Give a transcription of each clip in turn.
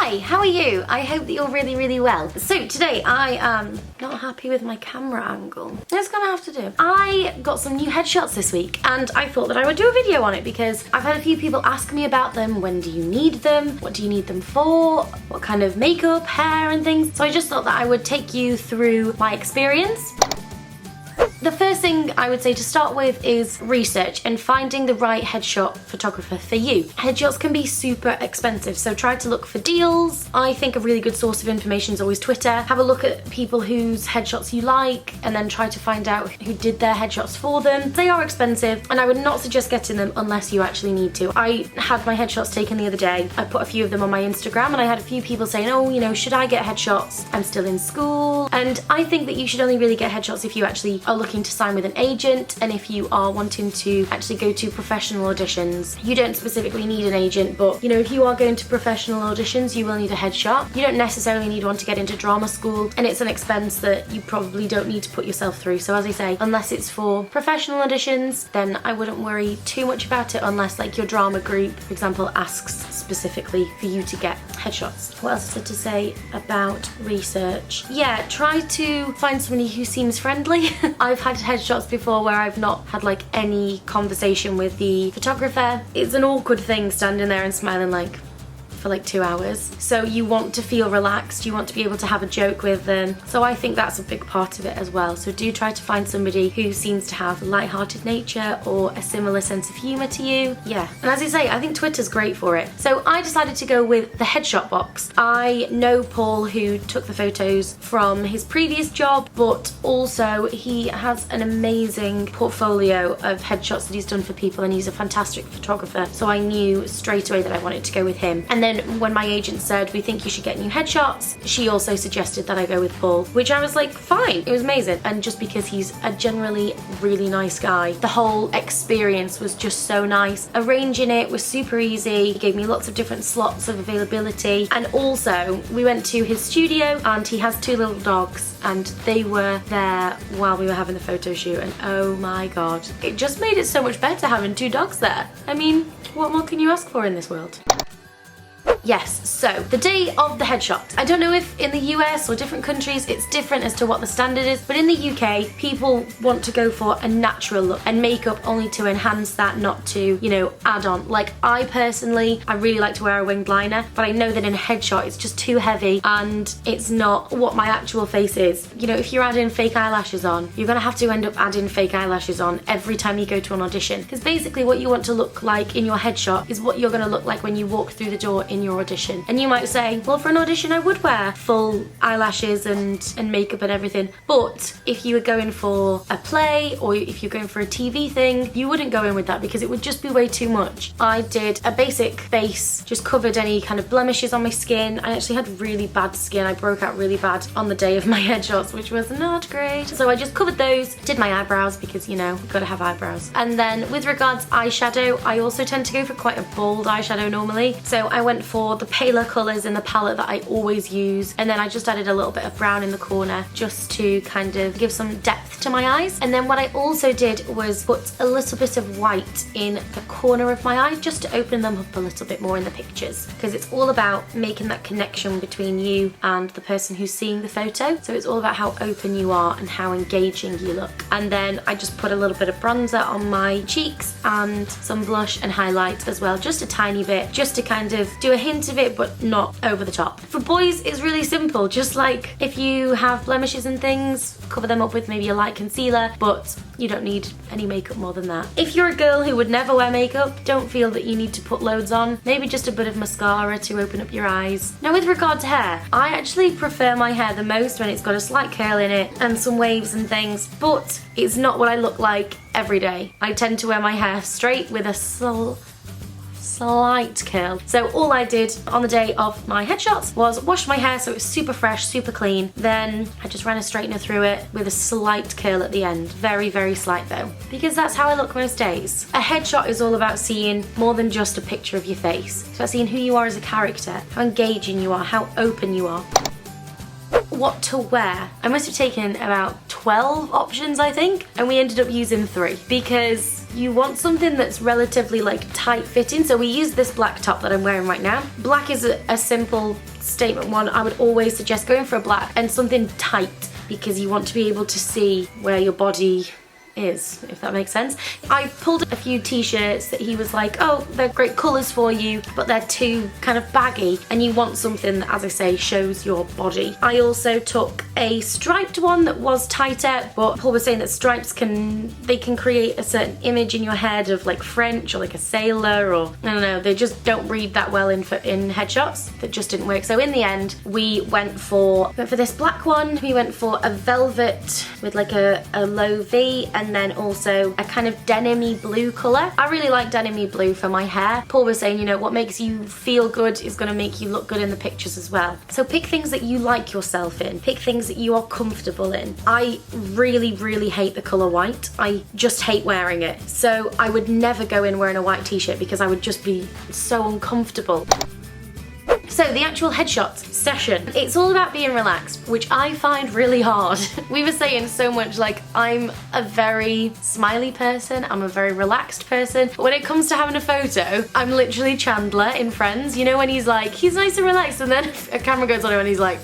Hi, how are you? I hope that you're really well. So today I am not happy with my camera angle. It's gonna have to do. I got some new headshots this week and I thought that I would do a video on it because I've had a few people ask me about them. When do you need them? What do you need them for? What kind of makeup, hair and things? So I just thought that I would take you through my experience. The first thing I would say to start with is research and finding the right headshot photographer for you. Headshots can be super expensive, so try to look for deals. I think a really good source of information is always Twitter. Have a look at people whose headshots you like and then try to find out who did their headshots for them. They are expensive and I would not suggest getting them unless you actually need to. I had my headshots taken the other day. I put a few of them on my Instagram and I had a few people saying, oh, you know, should I get headshots? I'm still in school. And I think that you should only really get headshots if you actually are looking to sign with an agent and if you are wanting to actually go to professional auditions. You don't specifically need an agent, but you know, if you are going to professional auditions, you will need a headshot. You don't necessarily need one to get into drama school, and it's an expense that you probably don't need to put yourself through. So as I say, unless it's for professional auditions, then I wouldn't worry too much about it unless like your drama group, for example, asks specifically for you to get headshots. What else is there to say about research? Yeah, try to find somebody who seems friendly. I've had headshots before where I've not had like any conversation with the photographer. It's an awkward thing standing there and smiling like for like 2 hours. So you want to feel relaxed, you want to be able to have a joke with them. So I think that's a big part of it as well. So do try to find somebody who seems to have a light-hearted nature or a similar sense of humour to you. Yeah, and as I say, I think Twitter's great for it. So I decided to go with the headshot box. I know Paul, who took the photos from his previous job, but also he has an amazing portfolio of headshots that he's done for people and he's a fantastic photographer. So I knew straight away that I wanted to go with him. And then when my agent said, we think you should get new headshots, she also suggested that I go with Paul, which I was like, fine. It was amazing. And just because he's a generally really nice guy, the whole experience was just so nice. Arranging it was super easy. He gave me lots of different slots of availability. And also we went to his studio and he has 2 little dogs and they were there while we were having the photo shoot, and oh my god, it just made it so much better having 2 dogs there. I mean, what more can you ask for in this world? Yes, so the day of the headshot. I don't know if in the US or different countries it's different as to what the standard is, but in the UK people want to go for a natural look and makeup only to enhance that, not to, you know, add on. Like I personally, I really like to wear a winged liner, but I know that in a headshot it's just too heavy and it's not what my actual face is. You know, if you're adding fake eyelashes on, you're gonna have to end up adding fake eyelashes on every time you go to an audition, because basically what you want to look like in your headshot is what you're gonna look like when you walk through the door in your audition. And you might say, well, for an audition I would wear full eyelashes and makeup and everything, but if you were going for a play or if you're going for a TV thing, you wouldn't go in with that because it would just be way too much. I did a basic base, just covered any kind of blemishes on my skin. I actually had really bad skin. I broke out really bad on the day of my headshots, which was not great. So I just covered those, did my eyebrows because, you know, you've got to have eyebrows. And then with regards eyeshadow, I also tend to go for quite a bold eyeshadow normally. So I went for the paler colours in the palette that I always use, and then I just added a little bit of brown in the corner just to kind of give some depth to my eyes. And then what I also did was put a little bit of white in the corner of my eyes just to open them up a little bit more in the pictures, because it's all about making that connection between you and the person who's seeing the photo. So it's all about how open you are and how engaging you look. And then I just put a little bit of bronzer on my cheeks and some blush and highlight as well, just a tiny bit, just to kind of do a hint of it but not over the top. For boys it's really simple, just like if you have blemishes and things, cover them up with maybe a light concealer, but you don't need any makeup more than that. If you're a girl who would never wear makeup, don't feel that you need to put loads on, maybe just a bit of mascara to open up your eyes. Now with regard to hair, I actually prefer my hair the most when it's got a slight curl in it and some waves and things, but it's not what I look like every day. I tend to wear my hair straight with a slight curl. So all I did on the day of my headshots was wash my hair so it was super fresh, super clean. Then I just ran a straightener through it with a slight curl at the end. Very, very slight though, because that's how I look most days. A headshot is all about seeing more than just a picture of your face. It's about seeing who you are as a character, how engaging you are, how open you are. what to wear, I must have taken about 12 options, I think, and we ended up using 3 because you want something that's relatively like tight fitting. So we used this black top that I'm wearing right now. Black is a simple statement one. I would always suggest going for a black and something tight because you want to be able to see where your body is, if that makes sense. I pulled a few t-shirts that he was like, oh, they're great colours for you, but they're too kind of baggy, and you want something that, as I say, shows your body. I also took a striped one that was tighter, but Paul was saying that stripes can create a certain image in your head of like French or like a sailor, or I don't know, they just don't read that well in headshots. That just didn't work. So in the end, we went for this black one. We went for a velvet with like a low V, and then also a kind of denim-y blue colour. I really like denim-y blue for my hair. Paul was saying, you know, what makes you feel good is going to make you look good in the pictures as well. So pick things that you like yourself in. Pick things that you are comfortable in. I really, really hate the colour white. I just hate wearing it. So I would never go in wearing a white t-shirt because I would just be so uncomfortable. So the actual headshot session, it's all about being relaxed, which I find really hard. We were saying so much like I'm a very smiley person, I'm a very relaxed person, but when it comes to having a photo, I'm literally Chandler in Friends. You know when he's like, he's nice and relaxed, and then a camera goes on him and he's like,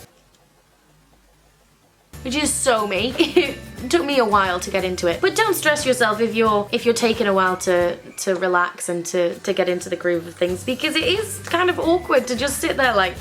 which is so me. It took me a while to get into it. But don't stress yourself if you're taking a while to relax and to get into the groove of things, because it is kind of awkward to just sit there like...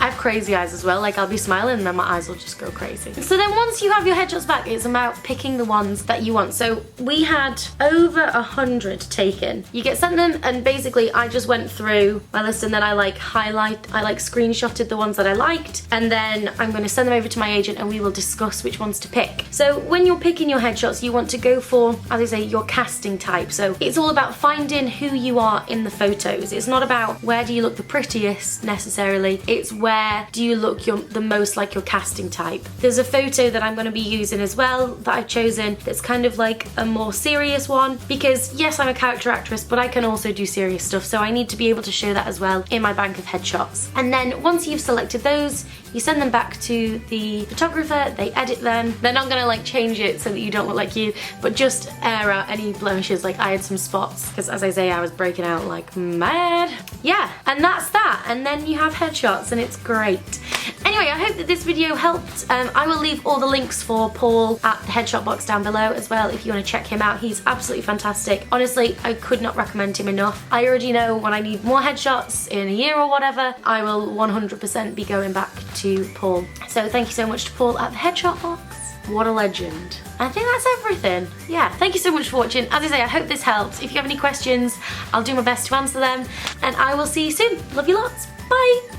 I have crazy eyes as well, like I'll be smiling and then my eyes will just go crazy. So then once you have your headshots back, it's about picking the ones that you want. So we had over 100 taken. You get sent them, and basically I just went through my list and then I screenshotted the ones that I liked, and then I'm going to send them over to my agent and we will discuss which ones to pick. So when you're picking your headshots, you want to go for, as I say, your casting type. So it's all about finding who you are in the photos. It's not about where do you look the prettiest necessarily, it's where do you look the most like your casting type. There's a photo that I'm going to be using as well that I've chosen that's kind of like a more serious one, because yes, I'm a character actress, but I can also do serious stuff, so I need to be able to show that as well in my bank of headshots. And then once you've selected those, you send them back to the photographer, they edit them. They're not gonna like change it so that you don't look like you, but just air out any blemishes. Like I had some spots, because as I say, I was breaking out like mad. Yeah, and that's that. And then you have headshots and it's great. Anyway, I hope that this video helped. I will leave all the links for Paul at the headshot box down below as well if you want to check him out. He's absolutely fantastic. Honestly, I could not recommend him enough. I already know when I need more headshots in a year or whatever, I will 100% be going back to Paul. So thank you so much to Paul at the headshot box. What a legend. I think that's everything. Yeah, thank you so much for watching. As I say, I hope this helped. If you have any questions, I'll do my best to answer them, and I will see you soon. Love you lots. Bye.